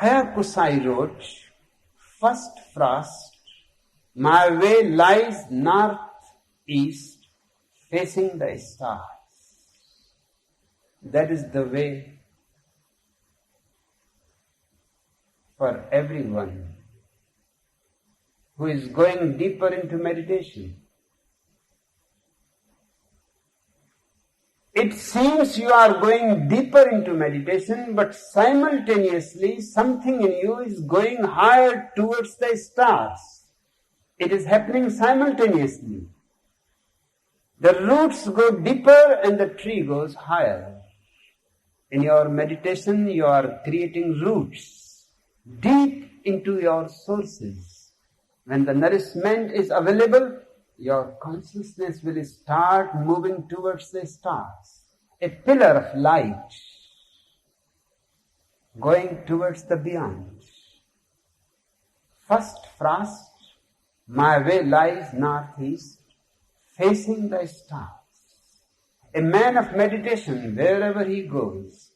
Hayakusai wrote, "First frost, my way lies northeast, facing the stars." That is the way for everyone who is going deeper into meditation. It seems you are going deeper into meditation, but simultaneously something in you is going higher towards the stars. It is happening simultaneously. The roots go deeper and the tree goes higher. In your meditation, you are creating roots deep into your sources. When the nourishment is available, your consciousness will start moving towards the stars. A pillar of light going towards the beyond. First frost, my way lies northeast, facing the stars. A man of meditation, wherever he goes,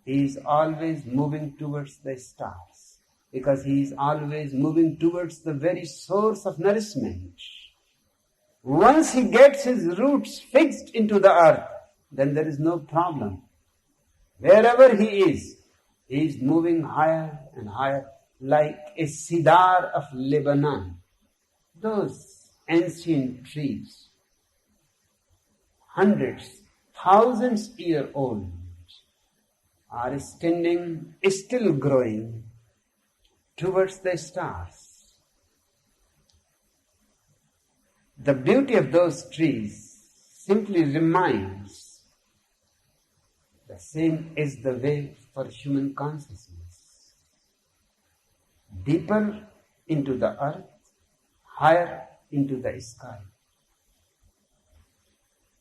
he is always moving towards the stars, because he is always moving towards the very source of nourishment. Once he gets his roots fixed into the earth, then there is no problem. Wherever he is moving higher and higher, like a cedar of Lebanon. Those ancient trees, hundreds, thousands year old, are standing, still growing towards the stars. The beauty of those trees simply reminds the same is the way for human consciousness. Deeper into the earth, higher into the sky.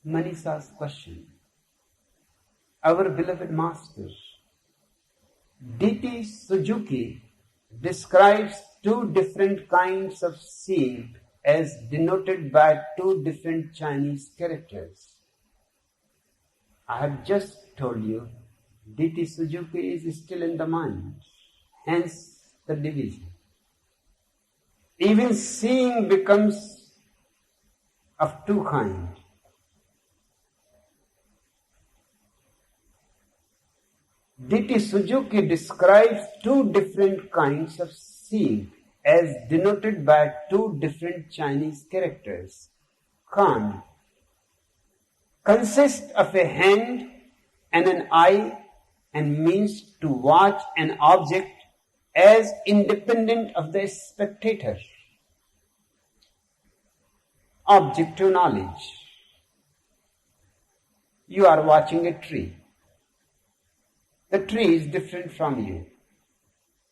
Manisha's question. Our beloved master, D.T. Suzuki, describes two different kinds of seeing as denoted by two different Chinese characters. I have just told you, D.T. Suzuki is still in the mind, hence the division. Even seeing becomes of two kinds. D.T. Suzuki describes two different kinds of seeing as denoted by two different Chinese characters. Kan consists of a hand and an eye and means to watch an object as independent of the spectator. Objective knowledge. You are watching a tree. The tree is different from you.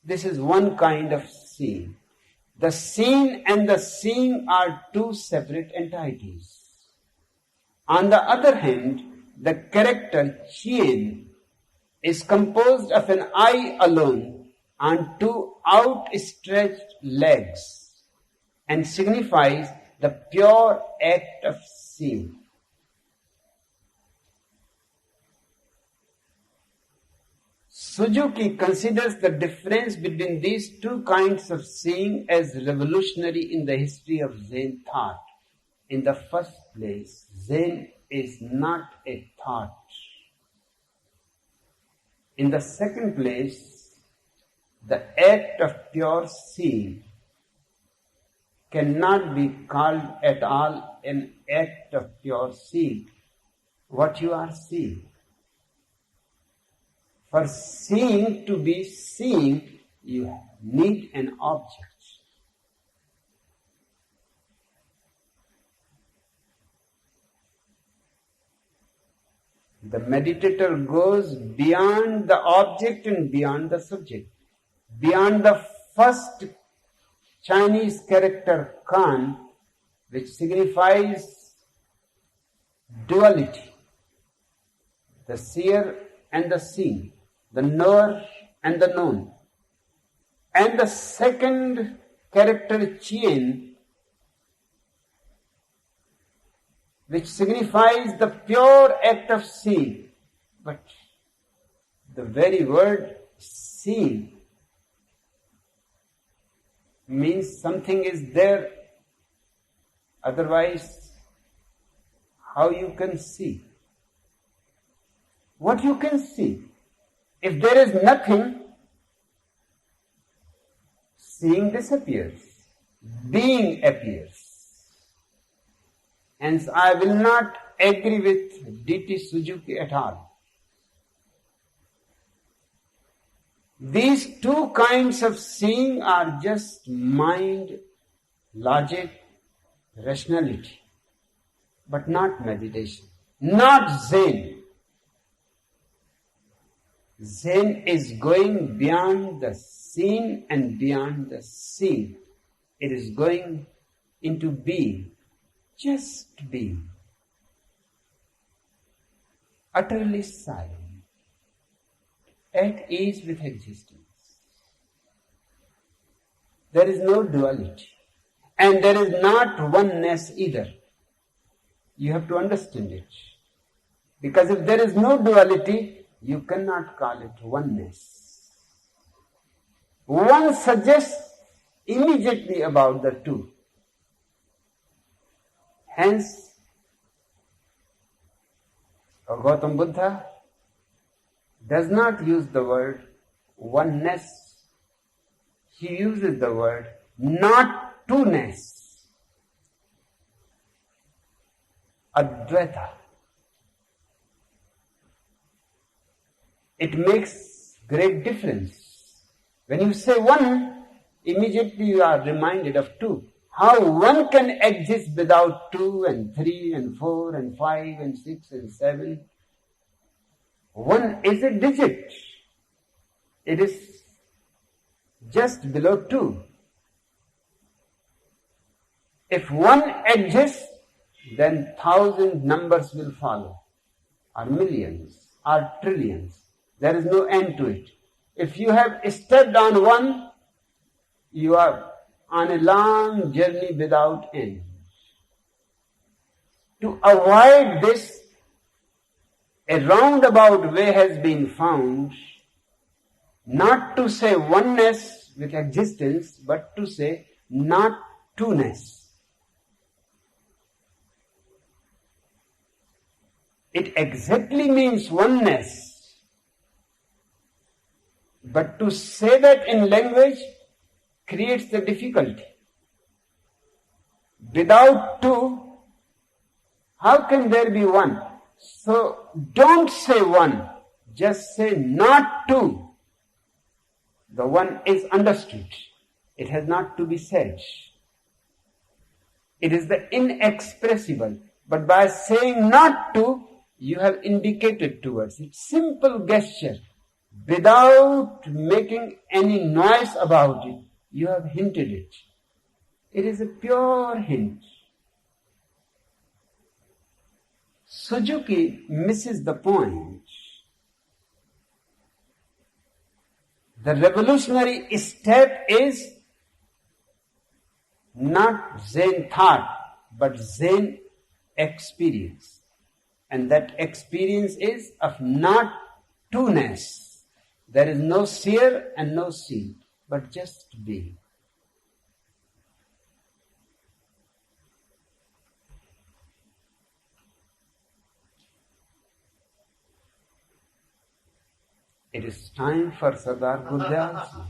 This is one kind of seeing. The seen and the seeing are two separate entities. On the other hand, the character Chien is composed of an eye alone and two outstretched legs and signifies the pure act of seeing. Suzuki considers the difference between these two kinds of seeing as revolutionary in the history of Zen thought. In the first place, Zen is not a thought. In the second place, the act of pure seeing cannot be called at all an act of pure seeing. What you are seeing. For seeing to be seeing, you need an object. The meditator goes beyond the object and beyond the subject. Beyond the first Chinese character Kan, which signifies duality, the seer and the seen, the knower and the known. And the second character Chien, which signifies the pure act of seeing. But the very word seeing means something is there. Otherwise, how you can see? What you can see? If there is nothing, seeing disappears. Being appears. Hence, I will not agree with D.T. Suzuki at all. These two kinds of seeing are just mind, logic, rationality, but not meditation, not Zen. Zen is going beyond the seen and beyond the seen. It is going into being, just being, utterly silent, at ease with existence. There is no duality, and there is not oneness either. You have to understand it. Because if there is no duality, you cannot call it oneness. One suggests immediately about the two. Hence, Gautam Buddha does not use the word oneness. He uses the word not two-ness. Advaita. It makes great difference. When you say one, immediately you are reminded of two. How one can exist without two and three and four and five and six and seven. One is a digit. It is just below two. If one exists, then thousand numbers will follow, or millions, or trillions. There is no end to it. If you have stepped on one, you are on a long journey without end. To avoid this, a roundabout way has been found, not to say oneness with existence, but to say not two-ness. It exactly means oneness, but to say that in language creates the difficulty. Without two, how can there be one? So don't say one, just say not two. The one is understood. It has not to be said. It is the inexpressible. But by saying not two, you have indicated towards it. Simple gesture. Without making any noise about it, you have hinted it. It is a pure hint. Suzuki misses the point. The revolutionary step is not Zen thought, but Zen experience. And that experience is of not two-ness. There is no seer and no seen, but just being. It is time for Sardar Gurdial.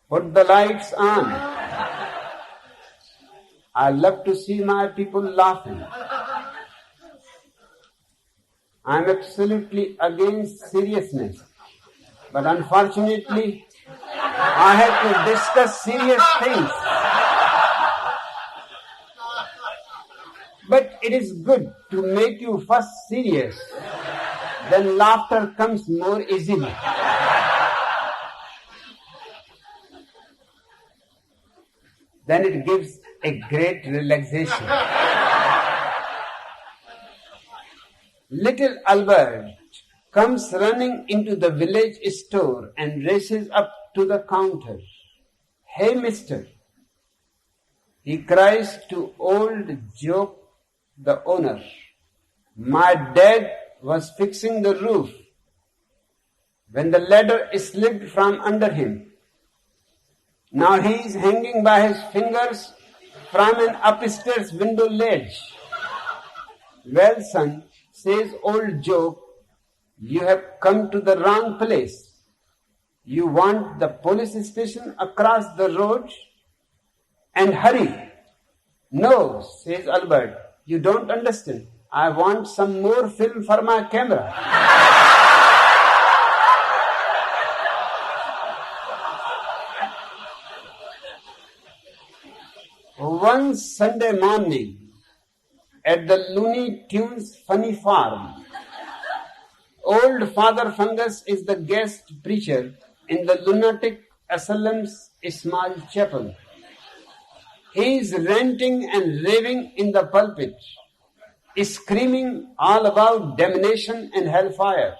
Put the lights on. I love to see my people laughing. I am absolutely against seriousness. But unfortunately, I have to discuss serious things. But it is good to make you first serious. Then laughter comes more easily. Then it gives a great relaxation. Little Albert comes running into the village store and races up to the counter. "Hey, mister," he cries to old Job, the owner. "My dad was fixing the roof when the ladder slipped from under him Now he is hanging by his fingers from an upstairs window ledge. Well, son, says old joke, you have come to the wrong place. You want the police station across the road? And hurry. No, says Albert, you don't understand. I want some more film for my camera. One Sunday morning, at the Looney Tunes Funny Farm, old Father Fungus is the guest preacher in the lunatic asylum's small chapel. He is ranting and raving in the pulpit, screaming all about damnation and hellfire,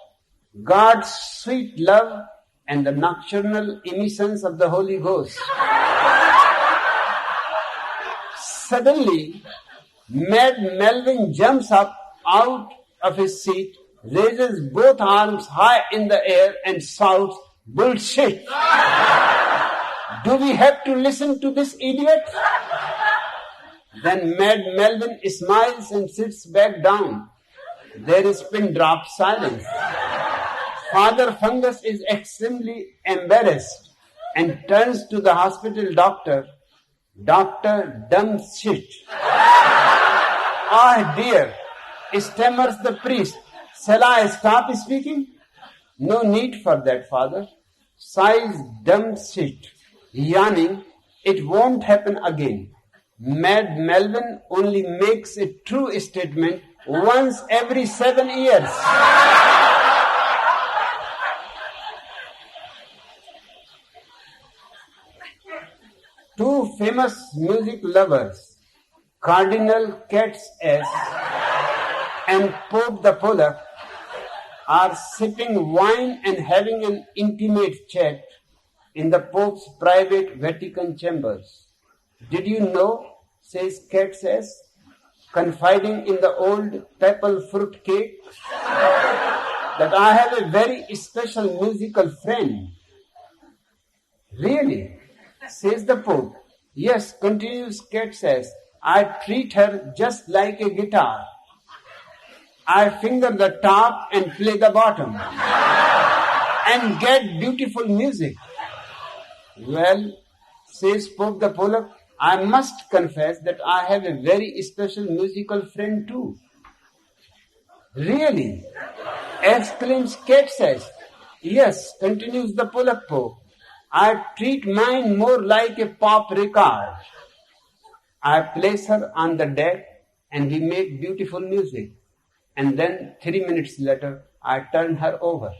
God's sweet love, and the nocturnal emissions of the Holy Ghost. Suddenly, Mad Melvin jumps up out of his seat, raises both arms high in the air and shouts, "Bullshit! Do we have to listen to this idiot?" Then Mad Melvin smiles and sits back down. There is pin-drop silence. Father Fungus is extremely embarrassed and turns to the hospital doctor. "Doctor, dumb shit." "Ah, dear," stammers the priest. "Shall I stop speaking?" "No need for that, Father." Sighs dumb shit, yawning, "It won't happen again." Mad Melvin only makes a true statement once every 7 years. Two famous music lovers, Cardinal Katz S. and Pope the Pollock, are sipping wine and having an intimate chat in the Pope's private Vatican chambers. "Did you know," says Katz S., confiding in the old papal fruit cake, "that I have a very special musical friend?" "Really?" says the Pope. "Yes," continues Katz S., "I treat her just like a guitar. I finger the top and play the bottom and get beautiful music." "Well," says Pope the Pollock, "I must confess that I have a very special musical friend too." "Really?" exclaims Katz S. "Yes," continues the Pollock Pope, "I treat mine more like a pop record. I place her on the deck and we make beautiful music. And then 3 minutes later, I turn her over."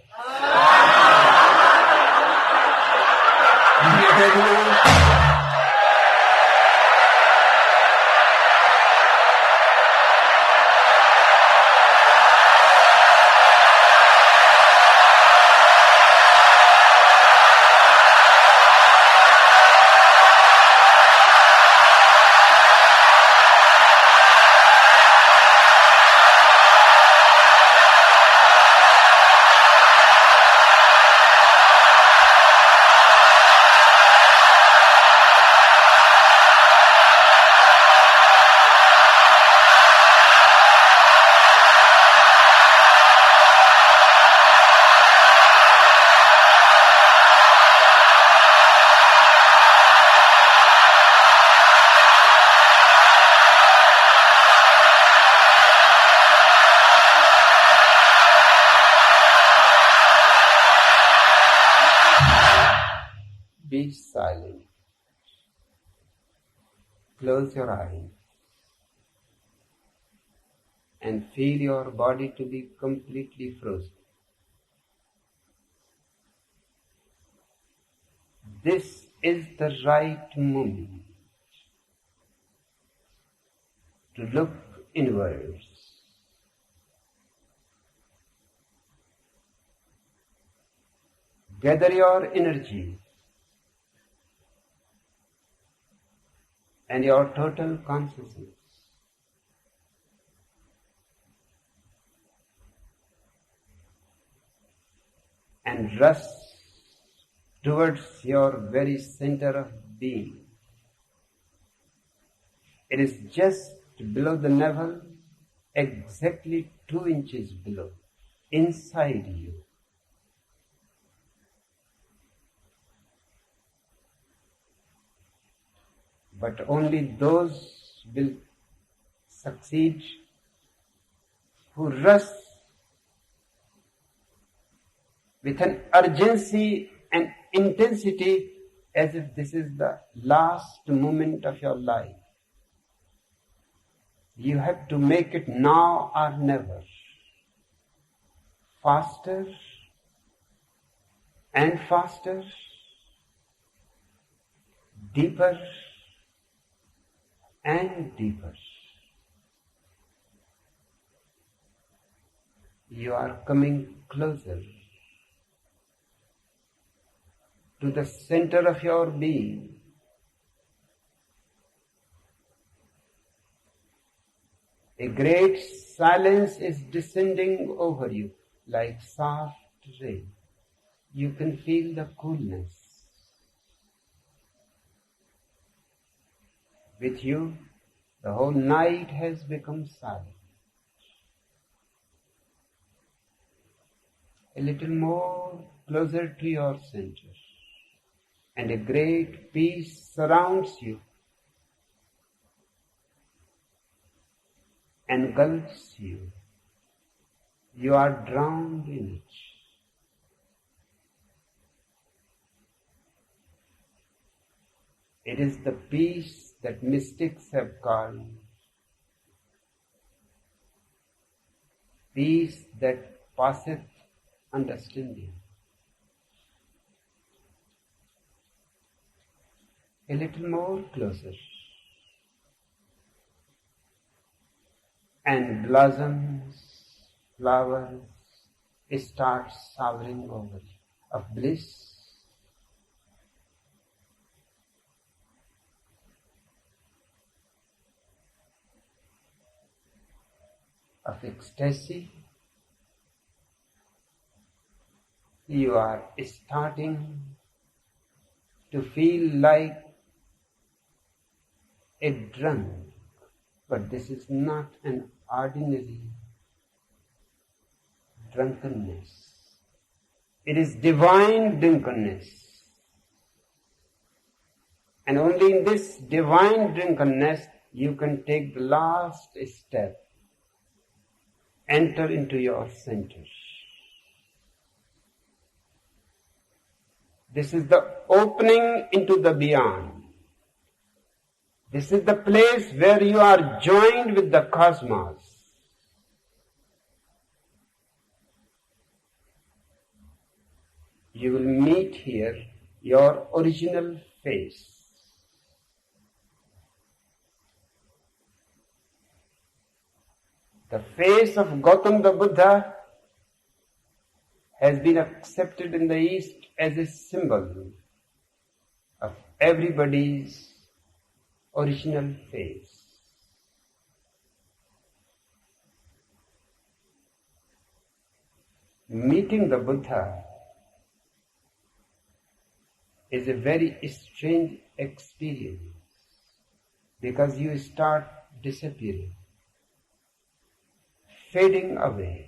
Be silent. Close your eyes and feel your body to be completely frozen. This is the right moment to look inwards. Gather your energy and your total consciousness. And rush towards your very center of being. It is just below the navel, exactly 2 inches below, inside you. But only those will succeed who rush with an urgency and intensity as if this is the last moment of your life. You have to make it now or never. Faster and faster, deeper and deeper. You are coming closer to the center of your being. A great silence is descending over you like soft rain. You can feel the coolness. With you, the whole night has become silent. A little more closer to your center, and a great peace surrounds you, engulfs you. You are drowned in it. It is the peace that mystics have called peace that passeth understanding. A little more closer, and blossoms, flowers start showering over you of bliss, of ecstasy. You are starting to feel like a drunk, but this is not an ordinary drunkenness. It is divine drunkenness. And only in this divine drunkenness you can take the last step, enter into your center. This is the opening into the beyond. This is the place where you are joined with the cosmos. You will meet here your original face. The face of Gautam the Buddha has been accepted in the East as a symbol of everybody's original face. Meeting the Buddha is a very strange experience because you start disappearing, fading away.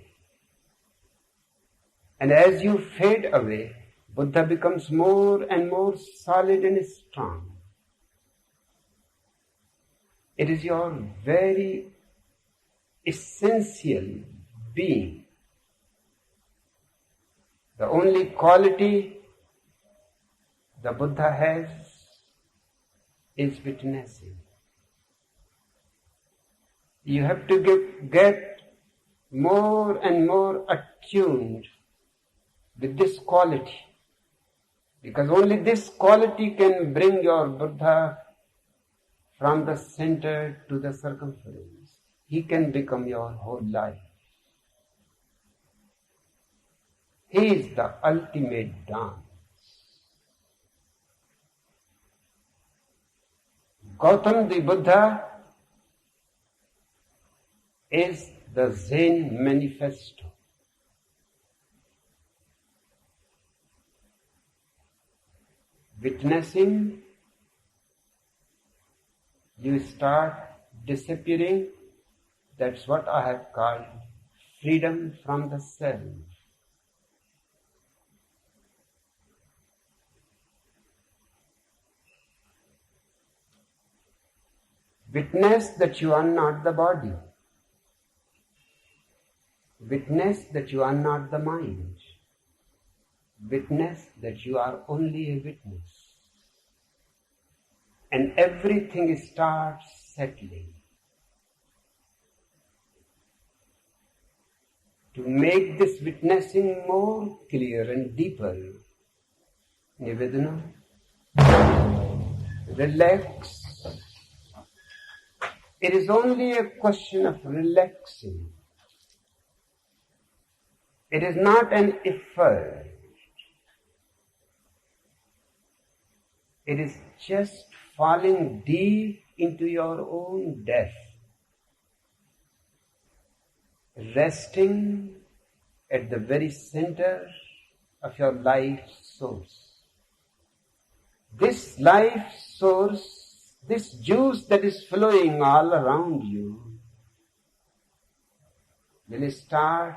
And as you fade away, Buddha becomes more and more solid and strong. It is your very essential being. The only quality the Buddha has is witnessing. You have to get more and more attuned with this quality, because only this quality can bring your Buddha from the center to the circumference. He can become your whole life. He is the ultimate dance. Gautam the Buddha is the Zen Manifesto. witnessing, you start disappearing. That's what I have called freedom from the self. Witness that you are not the body. Witness that you are not the mind. Witness that you are only a witness. And everything starts settling. To make this witnessing more clear and deeper, Nivedana, relax. It is only a question of relaxing. It is not an effort. It is just falling deep into your own depth, resting at the very center of your life source. This life source, this juice that is flowing all around you, will start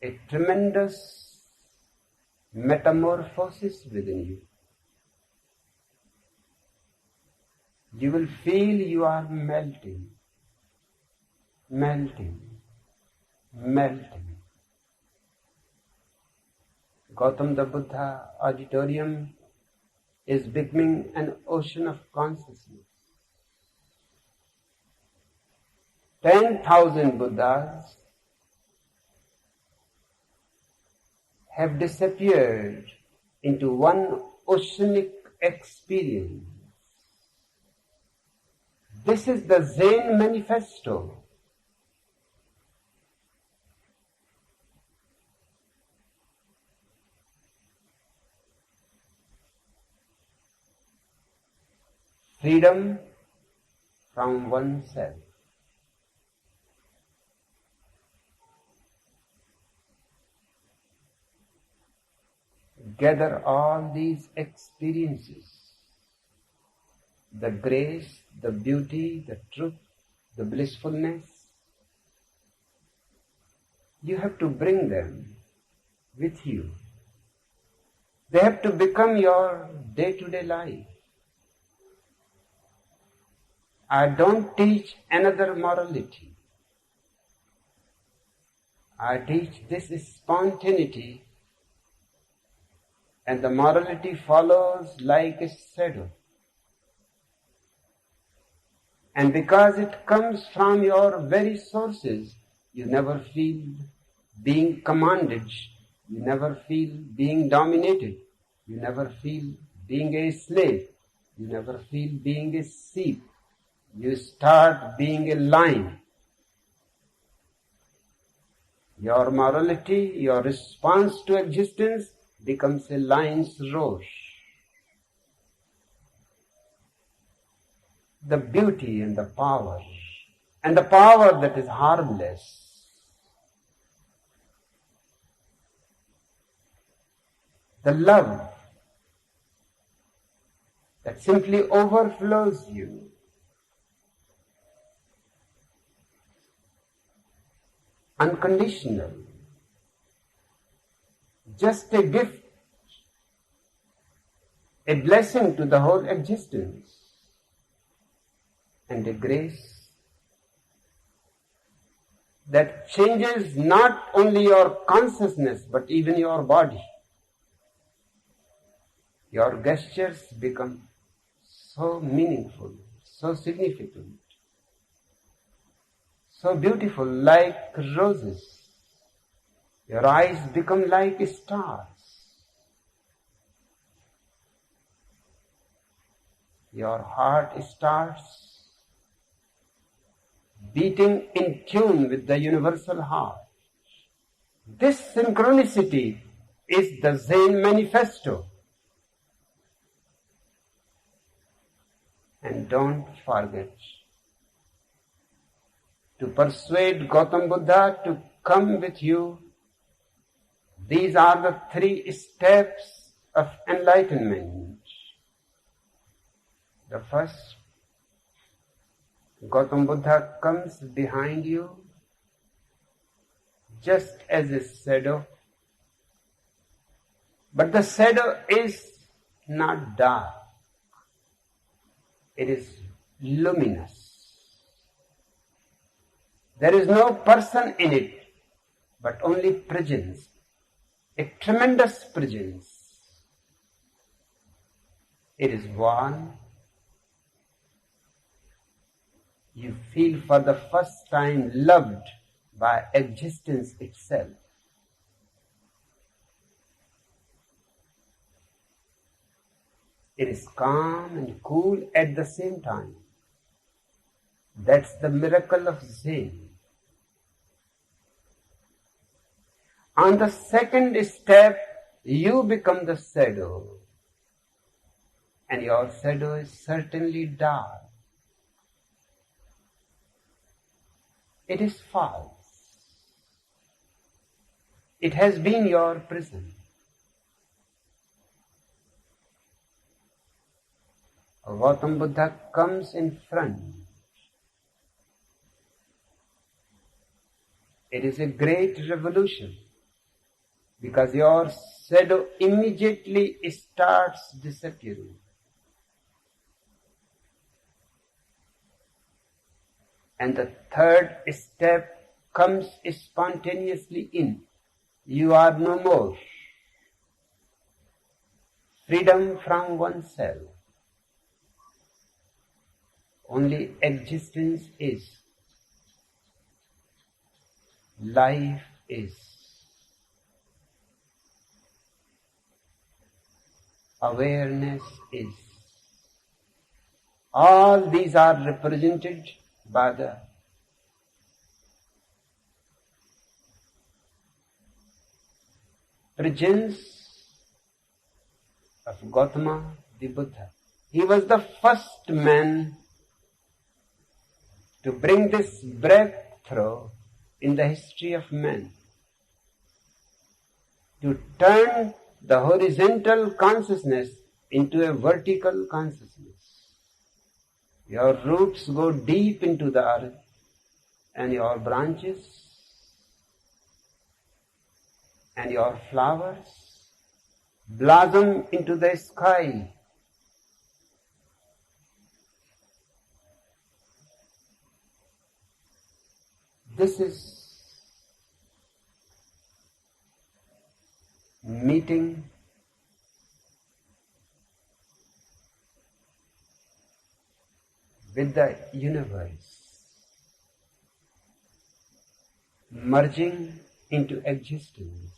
a tremendous metamorphosis within you. You will feel you are melting, melting, melting. Gautam the Buddha auditorium is becoming an ocean of consciousness. 10,000 Buddhas have disappeared into one oceanic experience. This is the Zen Manifesto. Freedom from oneself. Gather all these experiences, the grace, the beauty, the truth, the blissfulness. You have to bring them with you. They have to become your day-to-day life. I don't teach another morality. I teach this spontaneity, and the morality follows like a shadow. And because it comes from your very sources, you never feel being commanded, you never feel being dominated, you never feel being a slave, you never feel being a sheep. You start being a lion. Your morality, your response to existence becomes a lion's roar. The beauty and the power that is harmless, the love that simply overflows you, unconditional, just a gift, a blessing to the whole existence, and a grace that changes not only your consciousness but even your body. Your gestures become so meaningful, so significant, so beautiful, like roses. Your eyes become like stars. Your heart starts beating in tune with the universal heart. This synchronicity is the Zen Manifesto. And don't forget to persuade Gautam Buddha to come with you. These are the 3 steps of enlightenment. The first, Gautam Buddha comes behind you just as a shadow, but the shadow is not dark, it is luminous. There is no person in it, but only presence, a tremendous presence. It is warm. You feel for the first time loved by existence itself. It is calm and cool at the same time. That's the miracle of Zen. On the second step, you become the shadow. And your shadow is certainly dark. It is false. It has been your prison. Gautam Buddha comes in front. It is a great revolution because your shadow immediately starts disappearing. And the third step comes spontaneously in. You are no more. Freedom from oneself. Only existence is. Life is. Awareness is. All these are represented by the presence of Gautama the Buddha. He was the first man to bring this breakthrough in the history of man, to turn the horizontal consciousness into a vertical consciousness. Your roots go deep into the earth and your branches and your flowers blossom into the sky. This is meeting with the universe, merging into existence,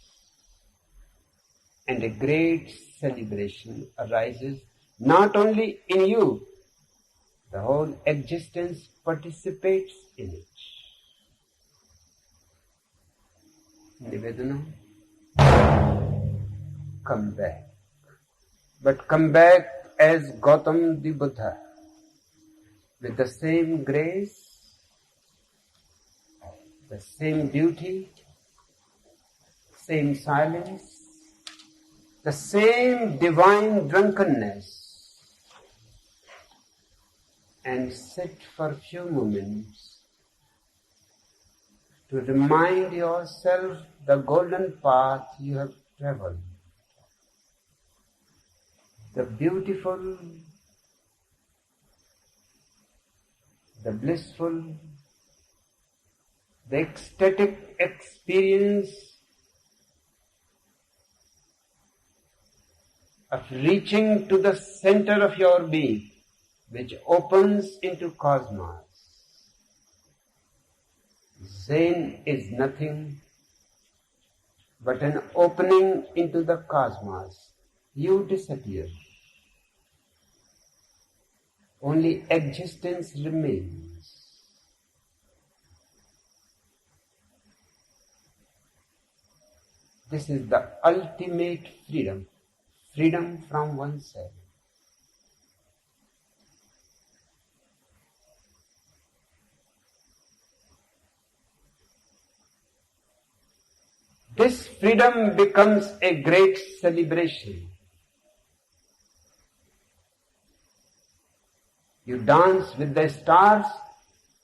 and a great celebration arises not only in you, the whole existence participates in it. Nivedana, come back. But come back as Gautam the Buddha, with the same grace, the same beauty, same silence, the same divine drunkenness, and sit for a few moments to remind yourself the golden path you have traveled, the beautiful, the blissful, the ecstatic experience of reaching to the center of your being, which opens into cosmos. Zen is nothing but an opening into the cosmos. You disappear. Only existence remains. This is the ultimate freedom, freedom from oneself. This freedom becomes a great celebration. You dance with the stars,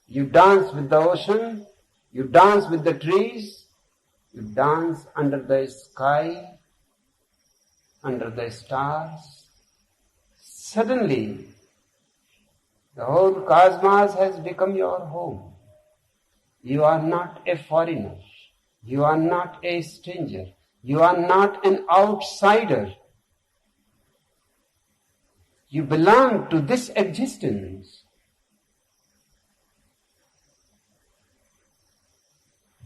you dance with the ocean, you dance with the trees, you dance under the sky, under the stars. Suddenly, the whole cosmos has become your home. You are not a foreigner. You are not a stranger. You are not an outsider. You belong to this existence.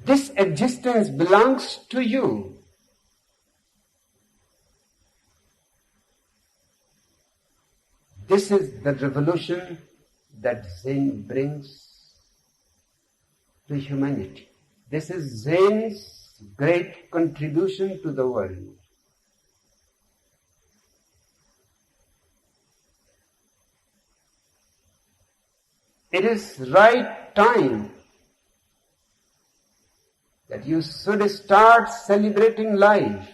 This existence belongs to you. This is the revolution that Zen brings to humanity. This is Zen's great contribution to the world. It is right time that you should start celebrating life,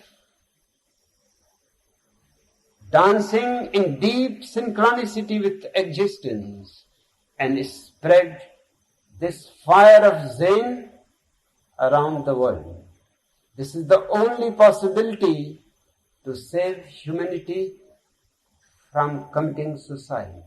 dancing in deep synchronicity with existence, and spread this fire of Zen around the world. This is the only possibility to save humanity from committing suicide.